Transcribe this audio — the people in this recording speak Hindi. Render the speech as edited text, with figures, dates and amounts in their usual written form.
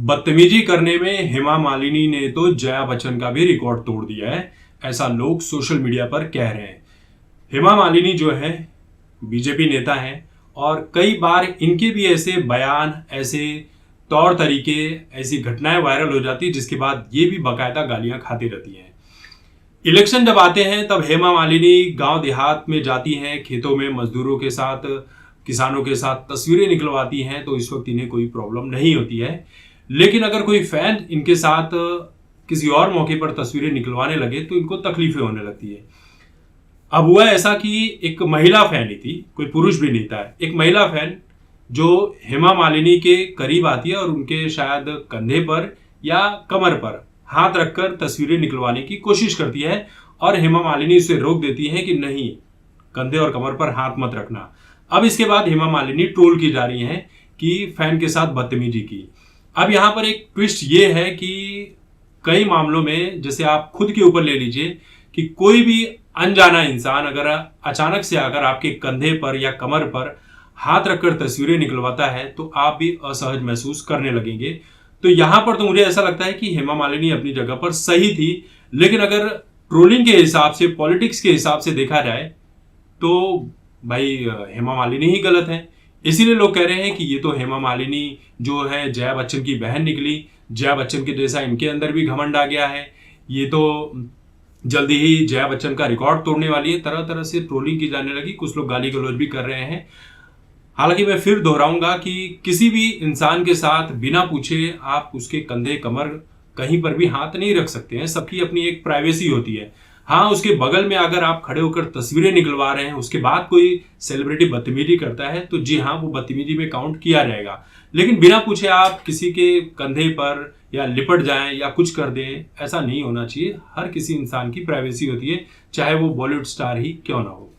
बदतमीजी करने में हेमा मालिनी ने तो जया बच्चन का भी रिकॉर्ड तोड़ दिया है, ऐसा लोग सोशल मीडिया पर कह रहे हैं। हेमा मालिनी जो है बीजेपी नेता हैं और कई बार इनके भी ऐसे बयान, ऐसे तौर तरीके, ऐसी घटनाएं वायरल हो जाती है जिसके बाद ये भी बाकायदा गालियां खाती रहती हैं। इलेक्शन जब आते हैं तब हेमा मालिनी गांव देहात में जाती हैं, खेतों में मजदूरों के साथ, किसानों के साथ तस्वीरें निकलवाती हैं, तो इस वक्त इन्हें कोई प्रॉब्लम नहीं होती है। लेकिन अगर कोई फैन इनके साथ किसी और मौके पर तस्वीरें निकलवाने लगे तो इनको तकलीफें होने लगती है। अब हुआ ऐसा कि एक महिला फैन ही थी, कोई पुरुष भी नहीं था, एक महिला फैन जो हेमा मालिनी के करीब आती है और उनके शायद कंधे पर या कमर पर हाथ रखकर तस्वीरें निकलवाने की कोशिश करती है और हेमा मालिनी उसे रोक देती है कि नहीं, कंधे और कमर पर हाथ मत रखना। अब इसके बाद हेमा मालिनी ट्रोल की जा रही हैं कि फैन के साथ बदतमीजी की। अब यहाँ पर एक ट्विस्ट ये है कि कई मामलों में, जैसे आप खुद के ऊपर ले लीजिए कि कोई भी अनजाना इंसान अगर अचानक से आकर आपके कंधे पर या कमर पर हाथ रखकर तस्वीरें निकलवाता है तो आप भी असहज महसूस करने लगेंगे। तो यहां पर तो मुझे ऐसा लगता है कि हेमा मालिनी अपनी जगह पर सही थी, लेकिन अगर ट्रोलिंग के हिसाब से, पॉलिटिक्स के हिसाब से देखा जाए तो भाई हेमा मालिनी ही गलत है। इसीलिए लोग कह रहे हैं कि ये तो हेमा मालिनी जो है जया बच्चन की बहन निकली, जया बच्चन के जैसा इनके अंदर भी घमंड आ गया है, ये तो जल्दी ही जया बच्चन का रिकॉर्ड तोड़ने वाली है। तरह तरह से ट्रोलिंग की जाने लगी, कुछ लोग गाली गलौज भी कर रहे हैं। हालांकि मैं फिर दोहराऊंगा कि किसी भी इंसान के साथ बिना पूछे आप उसके कंधे, कमर, कहीं पर भी हाथ नहीं रख सकते हैं। सबकी अपनी एक प्राइवेसी होती है। हाँ, उसके बगल में अगर आप खड़े होकर तस्वीरें निकलवा रहे हैं, उसके बाद कोई सेलिब्रिटी बदतमीजी करता है तो जी हाँ, वो बदतमीजी में काउंट किया जाएगा। लेकिन बिना पूछे आप किसी के कंधे पर या लिपट जाएं या कुछ कर दें, ऐसा नहीं होना चाहिए। हर किसी इंसान की प्राइवेसी होती है, चाहे वो बॉलीवुड स्टार ही क्यों ना हो।